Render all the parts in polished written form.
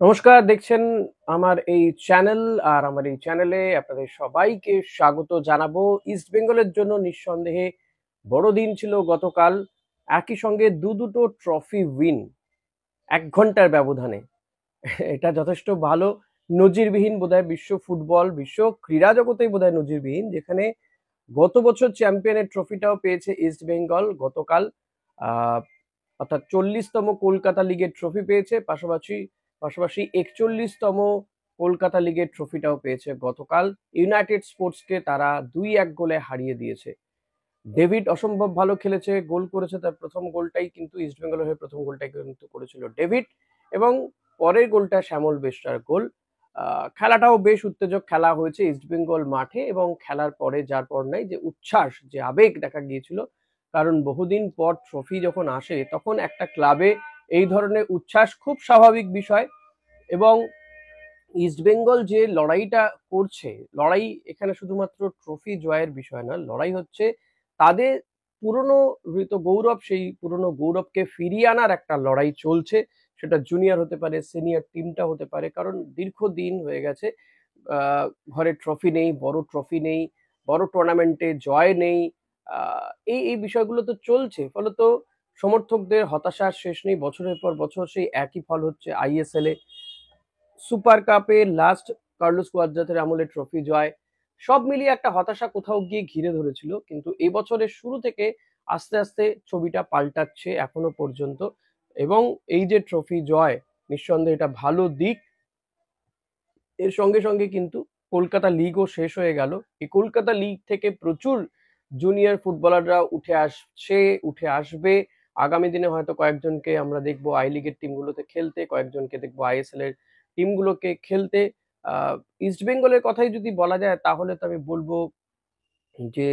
নমস্কার, দেখছেন আমার এই চ্যানেল। আর আমার এই চ্যানেলে আপনাদের সবাইকে স্বাগত জানাবো। ইস্ট বেঙ্গলের জন্য নিঃসন্দেহে বড় দিন ছিল গতকাল। একই সঙ্গে দুটো ট্রফি উইন ১ ঘন্টার ব্যবধানে। এটা যথেষ্ট ভালো, নজিরবিহীন বোধহয় বিশ্ব ফুটবল, বিশ্ব ক্রীড়া জগতেই বোধহয় নজিরবিহীন, যেখানে গত বছর চ্যাম্পিয়নের ট্রফিটাও পেয়েছে ইস্ট বেঙ্গল গতকাল। আহ, অর্থাৎ 40তম কলকাতা লিগের ট্রফি পেয়েছে, পাশাপাশি পাশাপাশি 41তম কলকাতা লিগের ট্রফিটাও পেয়েছে গতকাল। ইউনাইটেড স্পোর্টসকে তারা 2-1 গোলে হারিয়ে দিয়েছে। ডেভিড অসম্ভব ভালো খেলেছে, গোল করেছে। তার প্রথম গোলটাই কিন্তু ইস্টবেঙ্গলের হয়ে প্রথম গোলটাই কিন্তু করেছিল ডেভিড, এবং পরের গোলটা শ্যামল বেশরার গোল। খেলাটাও বেশ উত্তেজক খেলা হয়েছে ইস্টবেঙ্গল মাঠে, এবং খেলার পরে যার পর নাই যে উচ্ছ্বাস, যে আবেগ দেখা গিয়েছিল। কারণ বহুদিন পর ট্রফি যখন আসে তখন একটা ক্লাবে এই ধরনের উচ্ছ্বাস খুব স্বাভাবিক বিষয়। এবং ইস্টবেঙ্গল যে লড়াইটা করছে, লড়াই এখানে শুধুমাত্র ট্রফি জয়ের বিষয় না, লড়াই হচ্ছে তাদের পুরনো হৃত গৌরব, সেই পুরনো গৌরবকে ফিরিয়ে আনার একটা লড়াই চলছে। সেটা জুনিয়র হতে পারে, সিনিয়র টিমটা হতে পারে, কারণ দীর্ঘদিন হয়ে গেছে ঘরে ট্রফি নেই, বড় ট্রফি নেই, বড় টুর্নামেন্টে জয় নেই। এই এই বিষয়গুলো তো চলছে, ফলত সমর্থকদের হতাশার শেষ নেই। বছরের পর বছর সেই একই ফল হচ্ছে আইএসএল এ, সুপার কাপে লাস্ট কার্লোস কোয়াদ্রাতের আমলে ট্রফি জয়। সব মিলিয়ে একটা হতাশা কোথাও গিয়ে ঘিরে ধরেছিল, কিন্তু এই বছরের শুরু থেকে আস্তে আস্তে ছবিটা পাল্টাচ্ছে এখনো পর্যন্ত। এবং এই যে ট্রফি জয়, নিঃসন্দেহে এটা ভালো দিক। এর সঙ্গে সঙ্গে কিন্তু কলকাতা লিগও শেষ হয়ে গেল। এই কলকাতা লিগ থেকে প্রচুর জুনিয়র ফুটবলাররা উঠে আসছে, উঠে আসবে। আগামী দিনে হয়তো কয়েকজনকে আমরা দেখবো আই লিগের টিমগুলোতে খেলতে, কয়েকজনকে দেখবো আইএসএল এর টিমগুলোকে খেলতে। ইস্ট বেঙ্গলের কথাই যদি বলা যায় তাহলে তো আমি বলবো যে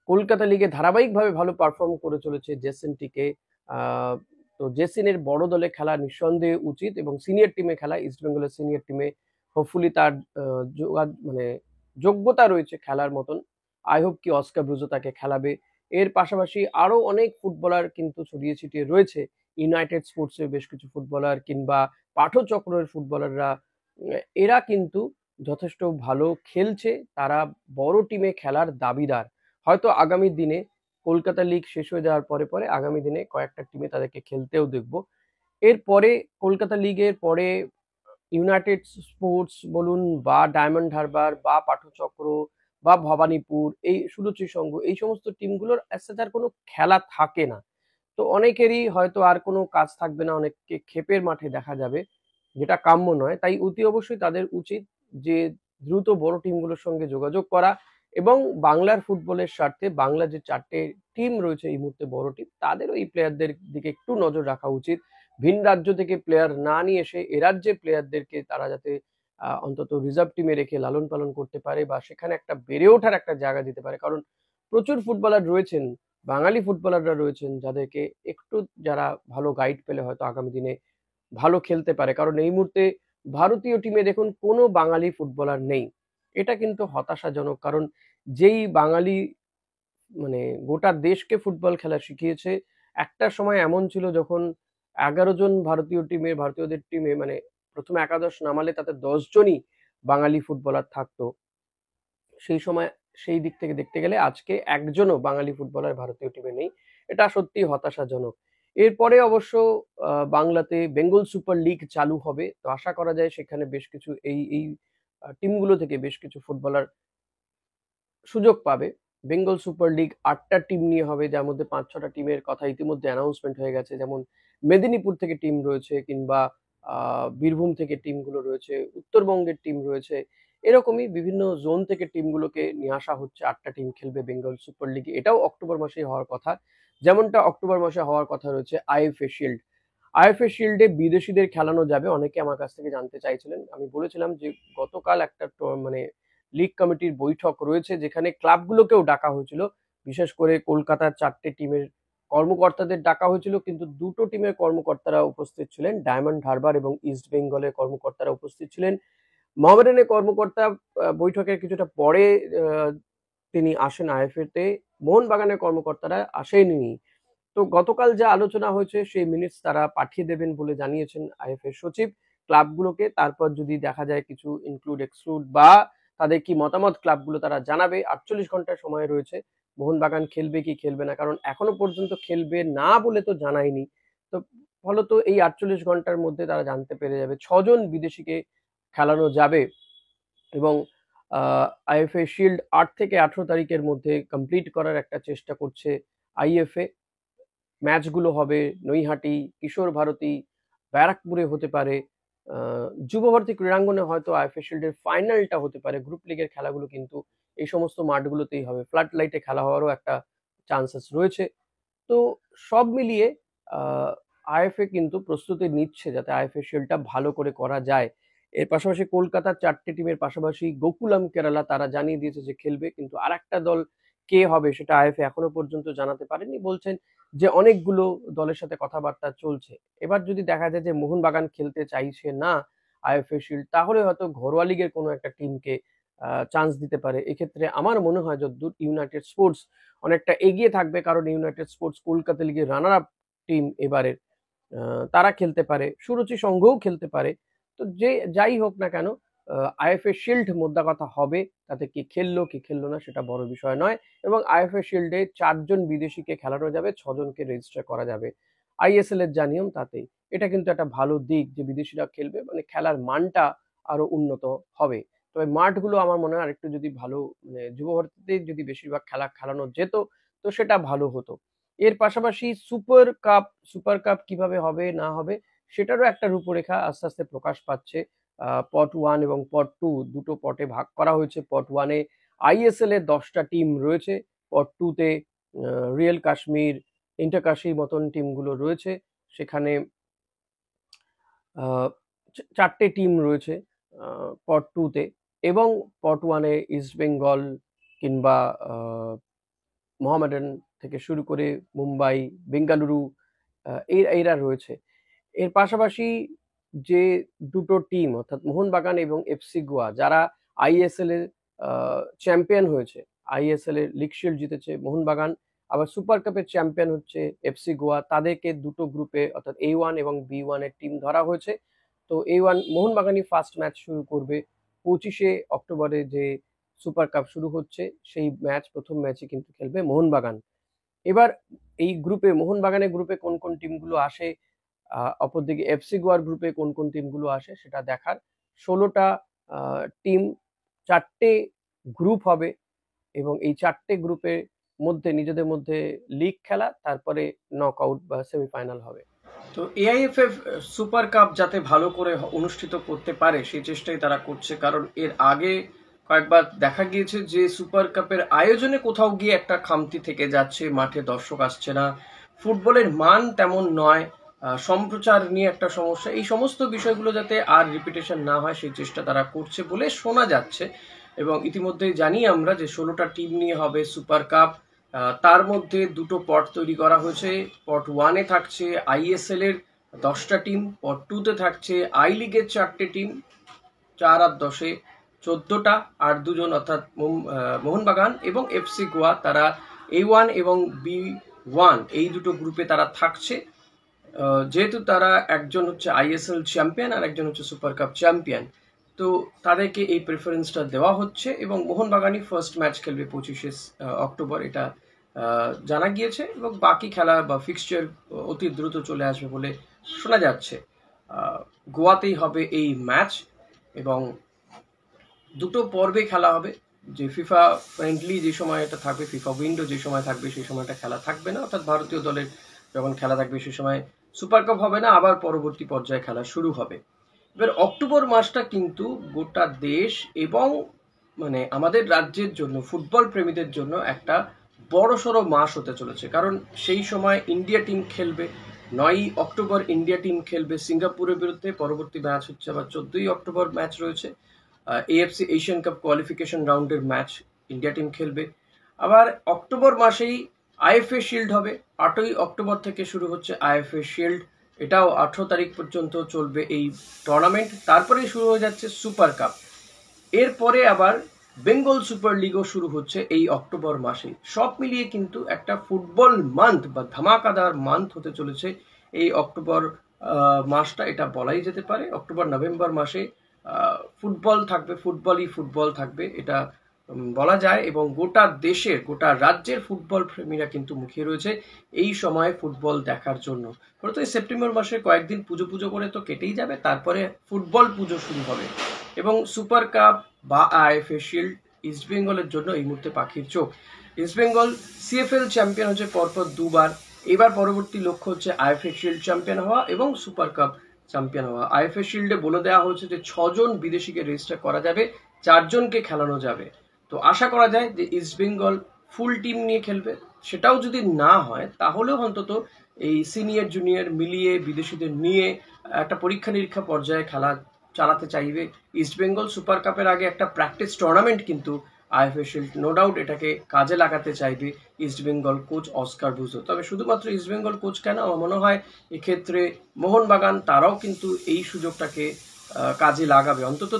কলকাতা লিগে ধারাবাহিকভাবে ভালো পারফর্ম করে চলেছে জেসিনটিকে। আহ, তো জেসিনের বড় দলে খেলা নিঃসন্দেহে উচিত, এবং সিনিয়র টিমে খেলা, ইস্ট বেঙ্গলের সিনিয়র টিমে হোপফুলি তার মানে যোগ্যতা রয়েছে খেলার মতন। আই হোপ কি অস্কার ব্রুজো তাকে খেলাবে। এর পাশাপাশি আরো অনেক ফুটবলার কিন্তু ছড়িয়ে ছিটিয়ে রয়েছে, ইউনাইটেড স্পোর্টসের বেশ কিছু ফুটবলার কিংবা পাঠচক্রের ফুটবলাররা। এরা কিন্তু যথেষ্ট ভালো খেলছে, তারা বড় টিমে খেলার দাবিদার। হয়তো আগামী দিনে কলকাতা লিগ শেষ হয়ে যাওয়ার পরে পরে আগামী দিনে কয়েকটা টিমে তাদেরকে খেলতেও দেখবো। এরপরে কলকাতা লিগের পরে ইউনাইটেড স্পোর্টস বলুন, বা ডায়মন্ড হারবার, বা পাঠচক্র, বা ভবানীপুর, এই সুরুচি সংঘ, এই সমস্ত টিমগুলোর আর কোনো খেলা থাকে না। তো অনেকেরই হয়তো আর কোনো কাজ থাকবে না, অনেককে ক্ষেপের মাঠে দেখা যাবে, যেটা কাম্য নয়। তাই অতি অবশ্যই তাদের উচিত যে দ্রুত বড় টিমগুলোর সঙ্গে যোগাযোগ করা, এবং বাংলার ফুটবলের স্বার্থে বাংলা যে 4টে টিম রয়েছে এই মুহূর্তে বড় টিম, তাদেরও এই প্লেয়ারদের দিকে একটু নজর রাখা উচিত। ভিন রাজ্য থেকে প্লেয়ার না নিয়ে এসে এ রাজ্যের প্লেয়ারদেরকে তারা যাতে অন্তত রিজার্ভ টিমে রেখে লালন পালন করতে পারে, বা সেখানে একটা বেড়ে ওঠার একটা জায়গা দিতে পারে। কারণ প্রচুর ফুটবলার রয়েছেন, বাঙালি ফুটবলাররা রয়েছেন, যাদেরকে একটু যারা ভালো গাইড পেলে হয়তো আগামী দিনে ভালো খেলতে পারে। কারণ এই মুহূর্তে ভারতীয় টিমে দেখুন কোনো বাঙালি ফুটবলার নেই। এটা কিন্তু হতাশাজনক, কারণ যেই বাঙালি মানে গোটা দেশকে ফুটবল খেলা শিখিয়েছে। একটা সময় এমন ছিল যখন 11 জন ভারতীয়দের টিমে মানে প্রথম একাদশ নামালে তাতে 10 জনই বাঙালি ফুটবলার থাকতো। সেই সময় সেই দিক থেকে দেখতে গেলে আজকে একজনও বাঙালি ফুটবলার ভারতীয় টিমে নেই। এটা সত্যি হতাশাজনক। এরপরে অবশ্য বাংলাতে বেঙ্গল সুপার লিগ চালু হবে, তো আশা করা যায় সেখানে বেশ কিছু এই এই টিমগুলো থেকে বেশ কিছু ফুটবলার সুযোগ পাবে। বেঙ্গল সুপার লিগ 8টা টিম নিয়ে হবে, যার মধ্যে 5-6টা টিমের কথা ইতিমধ্যে অ্যানাউন্সমেন্ট হয়ে গেছে। যেমন মেদিনীপুর থেকে টিম রয়েছে, কিংবা বীরভূম থেকে টিমগুলো রয়েছে, উত্তরবঙ্গের টিম রয়েছে। এরকমই বিভিন্ন জোন থেকে টিমগুলোকে নিয়ে আসা হচ্ছে। 8টা টিম খেলবে বেঙ্গল সুপার লিগে, এটাও অক্টোবর মাসেই হওয়ার কথা। যেমনটা অক্টোবর মাসে হওয়ার কথা রয়েছে আইএফএ শিল্ড। আইএফএ শিল্ডে বিদেশিদের খেলানো যাবে, অনেকে আমার কাছ থেকে জানতে চাইছিলেন। আমি বলেছিলাম যে গতকাল একটা মানে লিগ কমিটির বৈঠক রয়েছে, যেখানে ক্লাবগুলোকেও ডাকা হয়েছিল। বিশেষ করে কলকাতার 4টে টিমের কর্মকর্তাদের ডাকা হয়েছিল, কিন্তু দুটো টিমের কর্মকর্তারা উপস্থিত ছিলেন, ডায়মন্ড হারবার এবং ইস্ট বেঙ্গলের কর্মকর্তারা উপস্থিত ছিলেন। মোহামেডানের কর্মকর্তা বৈঠকের কিছুটা পরে তিনি আসেন আইএফএ তে। মোহনবাগানের কর্মকর্তারা আসেননি। তো গতকাল যা আলোচনা হয়েছে সেই মিনিটস তারা পাঠিয়ে দেবেন বলে জানিয়েছেন আইএফএ সচিব। ক্লাবগুলোকে, তারপর যদি দেখা যায় কিছু ইনক্লুড এক্সক্লুড বা তাদের কি মতামত ক্লাবগুলো তারা জানাবে। 48 ঘন্টা সময় রয়েছে, মোহনবাগান খেলবে কি খেলবে না, কারণ এখনো পর্যন্ত খেলবে না বলে তো জানায়নি। তো ফলত এই 48 ঘন্টার মধ্যে তারা জানতে পেরে যাবে 6 জন বিদেশিকে খেলানো যাবে এবং আইএফএ শিল্ড 8 থেকে 18 তারিখের মধ্যে কমপ্লিট করার একটা চেষ্টা করছে আইএফএ। ম্যাচগুলো হবে নৈহাটি, কিশোর ভারতী, ব্যারাকপুরে হতে পারে, যুব ভারতী ক্রীড়াঙ্গনে হয়তো আইএফএ শিল্ডের ফাইনালটা হতে পারে। গ্রুপ লিগের খেলাগুলো কিন্তু এই সমস্ত মাঠগুলোতেই হবে, ফ্লাড লাইটে খেলা হওয়ারও একটা চান্সেস রয়েছে। তো সব মিলিয়ে আইএফএ কিন্তু প্রস্তুতি নিচ্ছে যাতে আইএফএ শিল্ডটা ভালো করে করা যায়। এর পাশাপাশি কলকাতার 4টে টিমের পাশাপাশি গোকুলাম কেরালা তারা জানিয়ে দিয়েছে যে খেলবে, কিন্তু আর একটা দল কে হবে সেটা আইএফএ এখনো পর্যন্ত জানাতে পারেনি। বলছেন যে অনেকগুলো দলের সাথে কথাবার্তা চলছে। এবার যদি দেখা যায় যে মোহনবাগান খেলতে চাইছে না আইএফএ শিল্ড, তাহলে হয়তো ঘরোয়া লিগের কোনো একটা টিমকে চান্স দিতে পারে। এক্ষেত্রে আমার মনে হয় যতদূর ইউনাইটেড স্পোর্টস অনেকটা এগিয়ে থাকবে, কারণ ইউনাইটেড স্পোর্টস কলকাতা লিগের রানার আপ টিম এবারের, তারা খেলতে পারে, সুরুচি সংঘও খেলতে পারে। তো যে যাই হোক না কেন, আইএফএ শিল্ড মোদ্দা কথা হবে, তাতে কি খেললো কি খেললো না সেটা বড় বিষয় নয়। এবং আইএফএ শিল্ডে 4 জন বিদেশিকে খেলানো যাবে, 6 জনকে রেজিস্টার করা যাবে আইএসএল এর যা নিয়ম তাতেই। এটা কিন্তু একটা ভালো দিক যে বিদেশিরা খেলবে, মানে খেলার মানটা আরো উন্নত হবে। তবে মাঠগুলো আমার মনে হয় আরেকটু যদি ভালো, মানে যুব ভারতীতে যদি বেশিরভাগ খেলা খেলানো যেত তো সেটা ভালো হতো। এর পাশাপাশি সুপার কাপ কিভাবে হবে না হবে সেটারও একটা রূপরেখা আস্তে আস্তে প্রকাশ পাচ্ছে। পট 1 এবং পট 2 দুটো পটে ভাগ করা হয়েছে। পট 1-এ আইএসএল এর 10টা টিম রয়েছে, পট 2-তে রিয়েল কাশ্মীর, ইন্টার কাশির মতন টিমগুলো রয়েছে। সেখানে 4টে টিম রয়েছে পট 2-তে, এবং পট 1-এ ইস্ট বেঙ্গল কিংবা মোহামেডান থেকে শুরু করে মুম্বাই, বেঙ্গালুরু, এরা রয়েছে। এর পাশাপাশি যে দুটো টিম অর্থাৎ মোহনবাগান এবং এফসি গোয়া, যারা আইএসএল এর চ্যাম্পিয়ন হয়েছে, আইএসএল এর লিগ শিল্ড জিতেছে মোহনবাগান, আবার সুপার কাপের চ্যাম্পিয়ন হচ্ছে এফসি গোয়া, তাদেরকে দুটো গ্রুপে অর্থাৎ A1 এবং B1 এর টিম ধরা হয়েছে। তো A1 মোহনবাগানই ফার্স্ট ম্যাচ শুরু করবে 25শে অক্টোবরে, যে সুপার কাপ শুরু হচ্ছে সেই প্রথম ম্যাচই কিন্তু খেলবে মোহনবাগান। এবার এই গ্রুপে, মোহনবাগানের গ্রুপে কোন কোন টিমগুলো আসে, অপরদিকে এফসি গোয়ার গ্রুপে কোন কোন টিমগুলো আসে সেটা দেখার। 16টা টিম, 4টে গ্রুপ হবে এবং এই 4টে গ্রুপের মধ্যে নিজেদের মধ্যে লিগ খেলা, তারপরে নকআউট বা সেমিফাইনাল হবে। তো এআইএফএফ সুপার কাপ যাতে ভালো করে অনুষ্ঠিত করতে পারে সেই চেষ্টাই তারা করছে, কারণ এর আগে কয়েকবার দেখা গিয়েছে যে সুপার কাপের আয়োজনে কোথাও গিয়ে একটা খামতি থেকে যাচ্ছে, মাঠে দর্শক আসছে না, ফুটবলের মান তেমন নয়, সম্প্রচার নিয়ে একটা সমস্যা। এই সমস্ত বিষয়গুলো যাতে আর রিপিটেশন না হয় সেই চেষ্টা তারা করছে বলে শোনা যাচ্ছে। এবং ইতিমধ্যেই জানি আমরা যে 16টা টিম নিয়ে হবে সুপার কাপ। তার মধ্যে দুটো পট তৈরি করা হয়েছে। পট 1-এ থাকছে আইএসএল এর 10টা টিম, পট 2-তে থাকছে আই লিগের 4টে টিম, 4 আর 10-এ 14টা, আর 2জন অর্থাৎ মোহনবাগান এবং এফসি গোয়া, তারা A1 এবং B1 এই দুটো গ্রুপে তারা থাকছে। যেহেতু তারা একজন হচ্ছে আইএসএল চ্যাম্পিয়ন আর একজন হচ্ছে সুপার কাপ চ্যাম্পিয়ন, তো তাদেরকে এই প্রেফারেন্সটা দেওয়া হচ্ছে। এবং মোহনবাগানই ফার্স্ট ম্যাচ খেলবে 25শে অক্টোবর, এটা জানা গিয়েছে, এবং বাকি খেলা বা ফিক্সচার অতি দ্রুত চলে আসবে বলে শোনা যাচ্ছে। গোয়াতেই হবে এই ম্যাচ এবং দুটো পর্বে খেলা হবে। যে ফিফা ফ্রেন্ডলি যে সময় এটা থাকবে, ফিফা উইন্ডো যে সময় থাকবে সেই সময়টা খেলা থাকবে না, অর্থাৎ ভারতীয় দলের যখন খেলা থাকবে সেই সময় সুপার কাপ হবে না, আবার পরবর্তী পর্যায়ে খেলা শুরু হবে। এবার অক্টোবর মাসটা কিন্তু গোটা দেশ এবং মানে আমাদের রাজ্যের জন্য, ফুটবল প্রেমীদের জন্য একটা বড়সড় মাস হতে চলেছে, কারণ সেই সময় ইন্ডিয়া টিম খেলবে। 9ই অক্টোবর ইন্ডিয়া টিম খেলবে সিঙ্গাপুরের বিরুদ্ধে, পরবর্তী ম্যাচ হচ্ছে আবার 14ই অক্টোবর ম্যাচ রয়েছে, এএফসি এশিয়ান কাপ কোয়ালিফিকেশন রাউন্ডের ম্যাচ ইন্ডিয়া টিম খেলবে। আবার অক্টোবর মাসেই আইএফএ শিল্ড হবে, 8ই অক্টোবর থেকে শুরু হচ্ছে আইএফএ শিল্ড, এটাও 18 তারিখ পর্যন্ত চলবে এই টুর্নামেন্ট। তারপরেই শুরু হয়ে যাচ্ছে সুপার কাপ। এরপরে আবার বেঙ্গল সুপার লিগও শুরু হচ্ছে এই অক্টোবর মাসে। সব মিলিয়ে কিন্তু একটা ফুটবল মান্থ বা ধামাকাদার মান্থ হতে চলেছে এই অক্টোবর মাসটা এটা বলাই যেতে পারে। অক্টোবর নভেম্বর মাসে ফুটবল থাকবে, ফুটবল থাকবে, এটা বলা যায়। এবং গোটা দেশের, গোটা রাজ্যের ফুটবল প্রেমীরা কিন্তু মুখিয়ে রয়েছে এই সময় ফুটবল দেখার জন্য। মূলত এই সেপ্টেম্বর মাসে কয়েকদিন পুজো করে তো কেটেই যাবে, তারপরে ফুটবল পুজো শুরু হবে। এবং সুপার কাপ বা আইএফএ শিল্ড ইস্টবেঙ্গলের জন্য এই মুহূর্তে পাখির চোখ। ইস্টবেঙ্গল সিএফএল চ্যাম্পিয়ন হচ্ছে পরপর দুবার। এবার পরবর্তী লক্ষ্য হচ্ছে আইএফএ শিল্ড চ্যাম্পিয়ন হওয়া এবং সুপার কাপ চ্যাম্পিয়ন হওয়া। আইএফএ শিল্ডে বলে দেওয়া হয়েছে যে 6জন বিদেশিকে রেজিস্টার করা যাবে, 4জনকে খেলানো যাবে। তো আশা করা যায় যে ইস্টবেঙ্গল ফুল টিম নিয়ে খেলবে। সেটাও যদি না হয় তাহলেও অন্তত এই সিনিয়র জুনিয়র মিলিয়ে বিদেশিদের নিয়ে একটা পরীক্ষা নিরীক্ষা পর্যায়ে খেলা চালাতে চাইবে ইস্টবেঙ্গল। সুপার কাপের আগে একটা প্র্যাকটিস টুর্নামেন্ট কিন্তু আইএফএ শিল্ড, নো ডাউট এটাকে কাজে লাগাতে চাইবে ইস্টবেঙ্গল কোচ অস্কার ব্রুজো। তবে শুধুমাত্র ইস্টবেঙ্গল কোচ কেন, আমার মনে হয় এক্ষেত্রে মোহনবাগান তারাও কিন্তু এই সুযোগটাকে কাজে লাগাবে। অন্তত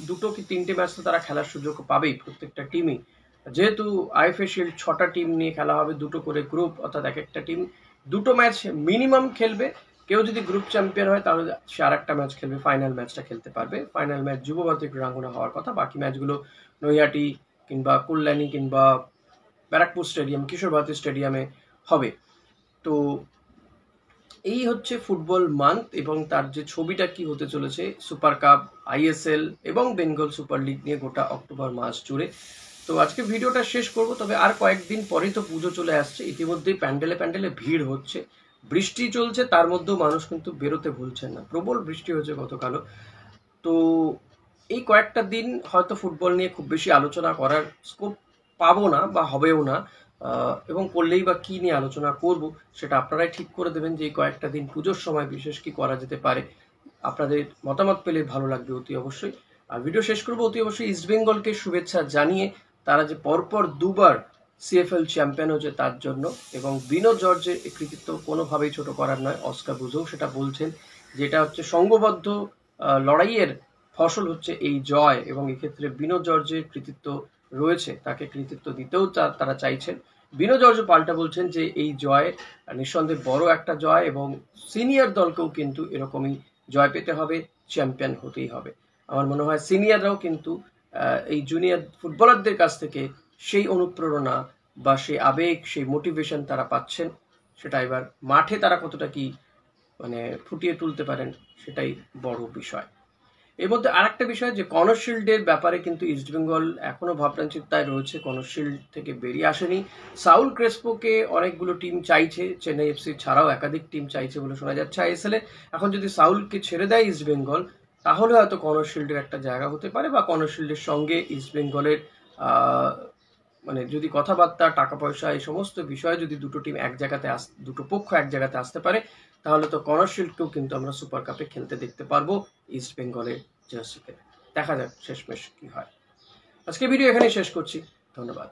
2টো কি 3টে ম্যাচ তো তারা খেলার সুযোগ পাবেই প্রত্যেকটা টিমই। যেহেতু আইএফএ শিল্ড 6টা টিম নিয়ে খেলা হবে, 2টো করে গ্রুপ, অর্থাৎ এক একটা টিম 2টো ম্যাচ মিনিমাম খেলবে। কেউ যদি গ্রুপ চ্যাম্পিয়ন হয় তাহলে সে আর একটা ম্যাচ খেলবে, ফাইনাল ম্যাচটা খেলতে পারবে। ফাইনাল ম্যাচ যুবভারতী ক্রীড়াঙ্গনে হওয়ার কথা, বাকি ম্যাচগুলো নৈহাটি কিংবা কল্যাণী কিংবা ব্যারাকপুর স্টেডিয়াম, কিশোর ভারতী স্টেডিয়ামে হবে। তো এই হচ্ছে ফুটবল মান্থ এবং তার যে ছবিটা কি হতে চলেছে সুপার কাপ, আইএসএল এবং বেঙ্গল সুপার লিগ নিয়ে গোটা অক্টোবর মাস জুড়ে। তো আজকে ভিডিওটা শেষ করব, তবে আর কয়েকদিন পরেই তো পুজো চলে আসছে। ইতিমধ্যেই প্যান্ডেলে ভিড় হচ্ছে, বৃষ্টি চলছে, তার মধ্যেও মানুষ কিন্তু বেরোতে ভুলছেন না। প্রবল বৃষ্টি হয়েছে গতকালও। তো এই কয়েকটা দিন হয়তো ফুটবল নিয়ে খুব বেশি আলোচনা করার স্কোপ পাবো না বা হবেও না। এবং করলেই বা কি নিয়ে আলোচনা করব সেটা আপনারাই ঠিক করে দেবেন যে এই কয়েকটা দিন পুজোর সময় বিশেষ কি করা যেতে পারে। আপনাদের মতামত পেলে ভালো লাগবে অতি অবশ্যই। আর ভিডিও শেষ করবো অতি অবশ্যই ইস্টবেঙ্গলকে শুভেচ্ছা জানিয়ে, তারা যে পরপর দুবার সিএফএল চ্যাম্পিয়ন হয়েছে তার জন্য। এবং বিনো জর্জের এই কৃতিত্ব কোনোভাবেই ছোট করার নয়, অস্কার ব্রুজো সেটা বলছেন, যেটা হচ্ছে সংঘবদ্ধ লড়াইয়ের ফসল হচ্ছে এই জয়। এবং এক্ষেত্রে বিনো জর্জের কৃতিত্ব রয়েছে, তাকে কৃতিত্ব দিতেও তারা চাইছেন। বিনো জর্জ পাল্টা বলছেন যে এই জয় নিঃসন্দেহে বড় একটা জয় এবং সিনিয়র দলকেও কিন্তু এরকমই জয় পেতে হবে, চ্যাম্পিয়ন হতেই হবে। আমার মনে হয় সিনিয়ররাও কিন্তু এই জুনিয়র ফুটবলারদের কাছ থেকে সেই অনুপ্রেরণা বা সেই আবেগ, সেই মোটিভেশন তারা পাচ্ছেন। সেটা এবার মাঠে তারা কতটা কি মানে ফুটিয়ে তুলতে পারেন সেটাই বড় বিষয়। এর মধ্যে আরেকটা বিষয় যে কনর শিল্ডের ব্যাপারে কিন্তু ইস্টবেঙ্গল এখনো ভাবনা চিন্তায় রয়েছে, কনর শিল্ড থেকে বেরিয়ে আসেনি। সাউল ক্রেসপোকে অনেকগুলো টিম চাইছে, চেন্নাই এফসি ছাড়াও একাধিক টিম চাইছে বলে শোনা যাচ্ছে আইএসএল এ। এখন যদি সাউলকে ছেড়ে দেয় ইস্টবেঙ্গল তাহলে হয়তো কনর শিল্ডের একটা জায়গা হতে পারে, বা কনর শিল্ডের সঙ্গে ইস্টবেঙ্গলের মানে যদি কথাবার্তা, টাকা পয়সা, এই সমস্ত বিষয়ে যদি দুটো টিম এক জায়গাতে দুটো পক্ষ এক জায়গাতে আসতে পারে তাহলে তো কনর শিল্ডকেও কিন্তু আমরা সুপার কাপে খেলতে দেখতে পারবো ইস্ট বেঙ্গলের জার্সিতে। দেখা যাক শেষমেশ কি হয়। আজকে ভিডিও এখানেই শেষ করছি, ধন্যবাদ।